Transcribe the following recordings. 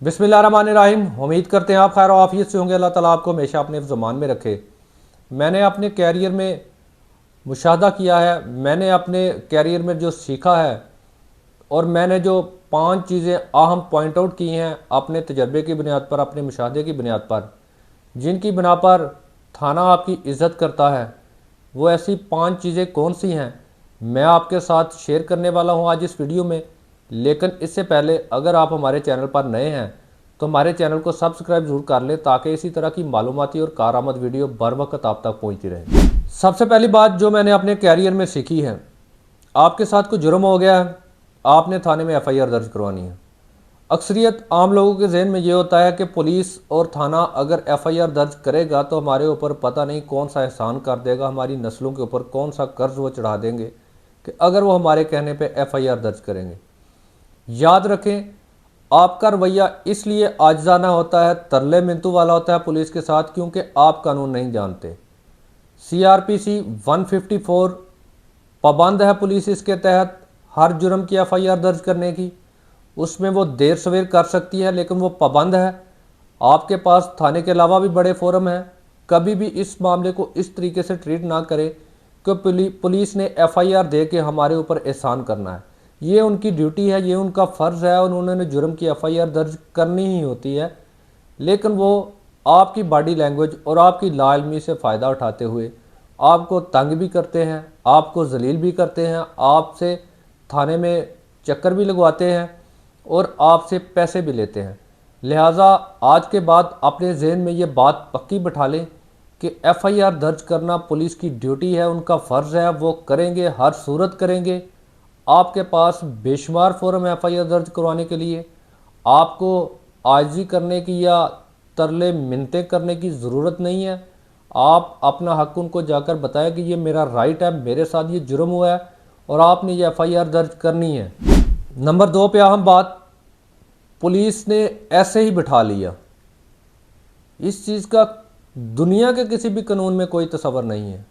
बिस्मिल्लाहिर्रहमानिर्रहीम। उम्मीद करते हैं आप खैर आफियत से होंगे। अल्लाह ताला आपको हमेशा अपने ज़मान में रखे। मैंने अपने कैरियर में मुशाहदा किया है, मैंने अपने कैरियर में जो सीखा है और मैंने जो 5 चीज़ें अहम पॉइंट आउट की हैं अपने तजर्बे की बुनियाद पर, अपने मुशाहदे की बुनियाद पर, जिनकी बिना पर थाना आपकी इज़्ज़त करता है, वो ऐसी 5 चीज़ें कौन सी हैं मैं आपके साथ शेयर करने वाला हूँ आज इस वीडियो में। लेकिन इससे पहले अगर आप हमारे चैनल पर नए हैं तो हमारे चैनल को सब्सक्राइब जरूर कर लें ताकि इसी तरह की मालूमाती और कारआमद वीडियो बर वक्त आप तक पहुँचती रहे। सबसे पहली बात जो मैंने अपने कैरियर में सीखी है, आपके साथ कोई जुर्म हो गया है, आपने थाने में FIR दर्ज करवानी है। अक्सरियत आम लोगों के जहन में ये होता है कि पुलिस और थाना अगर FIR दर्ज करेगा तो हमारे ऊपर पता नहीं कौन सा एहसान कर देगा, हमारी नस्लों के ऊपर कौन सा कर्ज वो चढ़ा देंगे कि अगर वो हमारे कहने पे FIR दर्ज करेंगे। याद रखें, आपका रवैया इसलिए आजिज़ाना होता है, तरले मिनतू वाला होता है पुलिस के साथ, क्योंकि आप कानून नहीं जानते। CRPC 154 पाबंद है पुलिस इसके तहत हर जुर्म की FIR दर्ज करने की। उसमें वो देर सवेर कर सकती है लेकिन वो पाबंद है। आपके पास थाने के अलावा भी बड़े फोरम हैं। कभी भी इस मामले को इस तरीके से ट्रीट ना करें कि पुलिस ने FIR दे के हमारे ऊपर एहसान करना है। ये उनकी ड्यूटी है, ये उनका फ़र्ज़ है और उन्होंने जुर्म की FIR दर्ज करनी ही होती है। लेकिन वो आपकी बॉडी लैंग्वेज और आपकी लाइलमी से फ़ायदा उठाते हुए आपको तंग भी करते हैं, आपको जलील भी करते हैं, आपसे थाने में चक्कर भी लगवाते हैं और आपसे पैसे भी लेते हैं। लिहाजा आज के बाद अपने जहन में ये बात पक्की बैठा लें कि FIR दर्ज करना पुलिस की ड्यूटी है, उनका फ़र्ज़ है, वो करेंगे, हर सूरत करेंगे। आपके पास बेशुमार फोरम FIR दर्ज करवाने के लिए, आपको आजिज़ी करने की या तरले मिन्नतें करने की ज़रूरत नहीं है। आप अपना हक उनको जाकर बताएं कि ये मेरा राइट है, मेरे साथ ये जुर्म हुआ है और आपने ये FIR दर्ज करनी है। नंबर 2 पे अहम बात, पुलिस ने ऐसे ही बिठा लिया। इस चीज़ का दुनिया के किसी भी कानून में कोई तस्वर नहीं है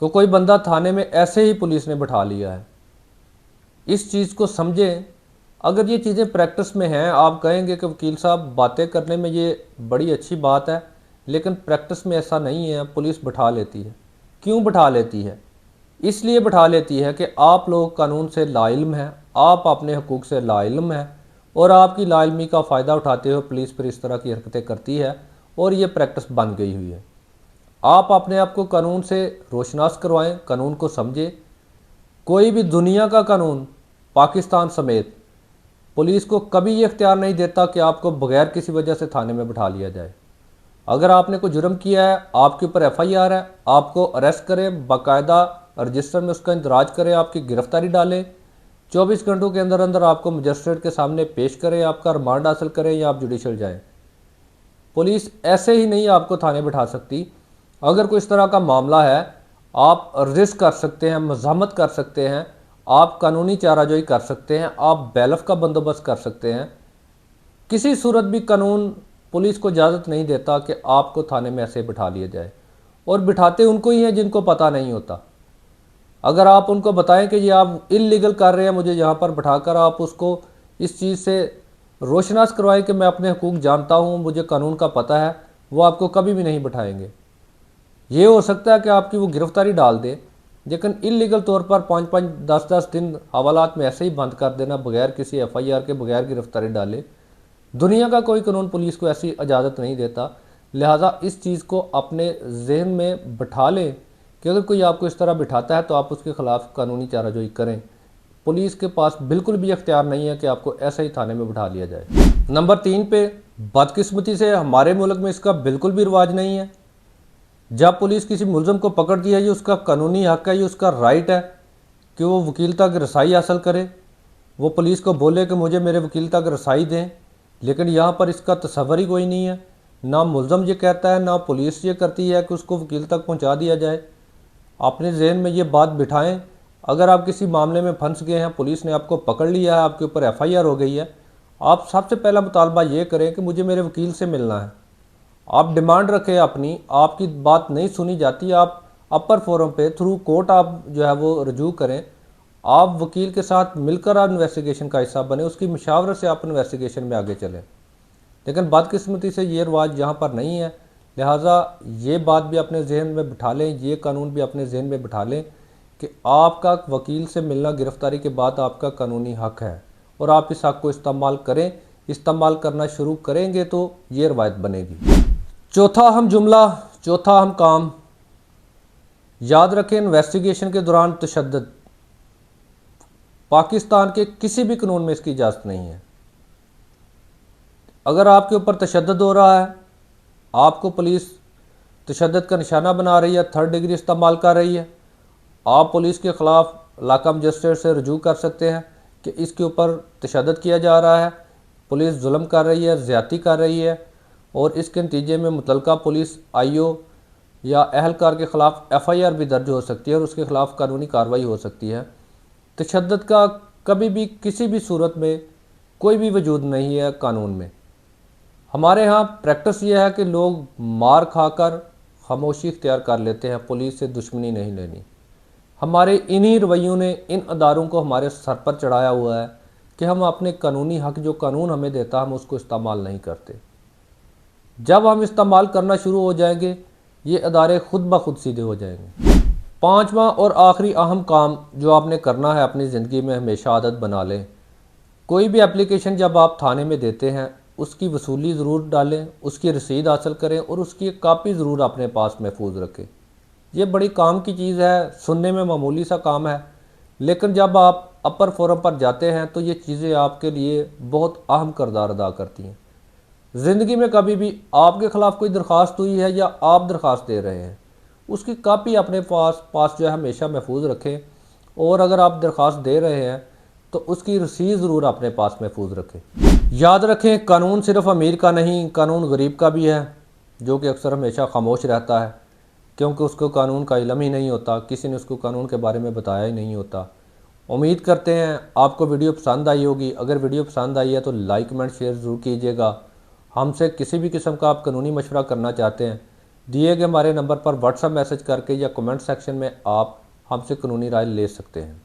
कि कोई बंदा थाने में ऐसे ही पुलिस ने बिठा लिया है। इस चीज़ को समझें। अगर ये चीज़ें प्रैक्टिस में हैं, आप कहेंगे कि वकील साहब बातें करने में ये बड़ी अच्छी बात है, लेकिन प्रैक्टिस में ऐसा नहीं है। पुलिस बिठा लेती है। क्यों बिठा लेती है? इसलिए बिठा लेती है कि आप लोग कानून से लाइल्म हैं, आप अपने हकूक़ से लाइल्म हैं और आपकी लाइल्मी का फ़ायदा उठाते हुए पुलिस पर इस तरह की हरकतें करती है और ये प्रैक्टिस बन गई हुई है। आप अपने आप को कानून से रोशनास करवाएं, कानून को समझें। कोई भी दुनिया का कानून, पाकिस्तान समेत, पुलिस को कभी ये इख्तियार नहीं देता कि आपको बगैर किसी वजह से थाने में बिठा लिया जाए। अगर आपने कोई जुर्म किया है, आपके ऊपर FIR है, आपको अरेस्ट करें, बाकायदा रजिस्टर में उसका इंदराज करें, आपकी गिरफ्तारी डालें, 24 घंटों के अंदर अंदर आपको मजिस्ट्रेट के सामने पेश करें, आपका रिमांड हासिल करें या आप जुडिशल जाएँ। पुलिस ऐसे ही नहीं आपको थाने बिठा सकती। अगर कोई इस तरह का मामला है, आप रजिस्ट कर सकते हैं, मज़ामत कर सकते हैं, आप कानूनी चाराजोई कर सकते हैं, आप बैलफ का बंदोबस्त कर सकते हैं। किसी सूरत भी कानून पुलिस को इजाज़त नहीं देता कि आपको थाने में ऐसे बिठा लिया जाए, और बिठाते उनको ही हैं जिनको पता नहीं होता। अगर आप उनको बताएं कि ये आप इल्लीगल कर रहे हैं, मुझे यहाँ पर बिठाकर, आप उसको इस चीज़ से रोशनास करवाएं कि मैं अपने हकूक़ जानता हूँ, मुझे कानून का पता है, वो आपको कभी भी नहीं बिठाएंगे। ये हो सकता है कि आपकी वो गिरफ्तारी डाल दे, लेकिन इल्लीगल तौर पर 5-5, 10-10 दिन हवालात में ऐसे ही बंद कर देना बगैर किसी FIR के, बगैर गिरफ्तारी डाले, दुनिया का कोई कानून पुलिस को ऐसी इजाज़त नहीं देता। लिहाजा इस चीज़ को अपने जहन में बिठा लें कि अगर कोई आपको इस तरह बिठाता है तो आप उसके ख़िलाफ़ कानूनी चाराजोई करें। पुलिस के पास बिल्कुल भी इख्तियार नहीं है कि आपको ऐसे ही थाने में बिठा लिया जाए। नंबर 3 पे, बदकिस्मती से हमारे मुल्क में इसका बिल्कुल भी रिवाज नहीं है। जब पुलिस किसी मुलज़म को पकड़ती है, ये उसका कानूनी हक़ है, ये उसका राइट है कि वो वकील तक रसाई हासिल करे, वो पुलिस को बोले कि मुझे मेरे वकील तक रसाई दें। लेकिन यहाँ पर इसका तस्वर ही कोई नहीं है। ना मुलज़म ये कहता है, ना पुलिस ये करती है कि उसको वकील तक पहुँचा दिया जाए। अपने जहन में ये बात बिठाएं। अगर आप किसी मामले में फंस गए हैं, पुलिस ने आपको पकड़ लिया है, आपके ऊपर FIR हो गई है, आप सबसे पहला मुतालबा ये करें कि मुझे मेरे वकील से मिलना है। आप डिमांड रखें अपनी, आपकी बात नहीं सुनी जाती, आप अपर फोरम पे थ्रू कोर्ट आप जो है वो रजू करें। आप वकील के साथ मिलकर आप इन्वेस्टिगेशन का हिस्सा बने, उसकी मशावरत से आप इन्वेस्टिगेशन में आगे चलें। लेकिन बदकिस्मती से ये रिवाज यहाँ पर नहीं है। लिहाजा ये बात भी अपने जहन में बिठा लें, ये कानून भी अपने जहन में बिठा लें कि आपका वकील से मिलना गिरफ्तारी के बाद आपका कानूनी हक है और आप इस हक को इस्तेमाल करें। इस्तेमाल करना शुरू करेंगे तो ये रवायत बनेगी। चौथा अहम जुमला, चौथा अहम काम, याद रखें इन्वेस्टिगेशन के दौरान तशद्दुद पाकिस्तान के किसी भी कानून में इसकी इजाज़त नहीं है। अगर आपके ऊपर तशद्दुद हो रहा है, आपको पुलिस तशद्दुद का निशाना बना रही है, थर्ड डिग्री इस्तेमाल कर रही है, आप पुलिस के ख़िलाफ़ इलाका मजिस्ट्रेट से रजू कर सकते हैं कि इसके ऊपर तशद्दुद किया जा रहा है, पुलिस जुल्म कर रही है, ज़्यादती कर रही है और इसके नतीजे में मुतलका पुलिस IO या अहलकार के ख़िलाफ़ FIR भी दर्ज हो सकती है और उसके ख़िलाफ़ कानूनी कार्रवाई हो सकती है। तशद्दुद का कभी भी किसी भी सूरत में कोई भी वजूद नहीं है कानून में। हमारे यहाँ प्रैक्टिस ये है कि लोग मार खाकर खामोशी इख्तियार कर लेते हैं, पुलिस से दुश्मनी नहीं लेनी। हमारे इन्हीं रवैयों ने इन अदारों को हमारे सर पर चढ़ाया हुआ है कि हम अपने कानूनी हक जो कानून हमें देता हम उसको इस्तेमाल नहीं करते। जब हम इस्तेमाल करना शुरू हो जाएंगे ये अदारे खुद ब खुद सीधे हो जाएंगे। पांचवा और आखिरी अहम काम जो आपने करना है अपनी ज़िंदगी में, हमेशा आदत बना लें। कोई भी एप्लीकेशन जब आप थाने में देते हैं उसकी वसूली ज़रूर डालें, उसकी रसीद हासिल करें और उसकी एक कापी ज़रूर अपने पास महफूज रखें। ये बड़ी काम की चीज़ है, सुनने में मामूली सा काम है, लेकिन जब आप अपर फोरम पर जाते हैं तो ये चीज़ें आपके लिए बहुत अहम किरदार अदा करती हैं। ज़िंदगी में कभी भी आपके ख़िलाफ़ कोई दरख्वास्त हुई है या आप दरख्वास्त दे रहे हैं, उसकी कापी अपने पास जो है हमेशा महफूज रखें और अगर आप दरख्वास्त दे रहे हैं तो उसकी रसीद ज़रूर अपने पास महफूज रखें। याद रखें कानून सिर्फ अमीर का नहीं, कानून गरीब का भी है, जो कि अक्सर हमेशा खामोश रहता है क्योंकि उसको कानून का इल्म ही नहीं होता, किसी ने उसको कानून के बारे में बताया ही नहीं होता। उम्मीद करते हैं आपको वीडियो पसंद आई होगी। अगर वीडियो पसंद आई है तो लाइक कमेंट शेयर ज़रूर कीजिएगा। हमसे किसी भी किस्म का आप कानूनी मशवरा करना चाहते हैं, दिए गए हमारे नंबर पर व्हाट्सएप मैसेज करके या कमेंट सेक्शन में आप हमसे कानूनी राय ले सकते हैं।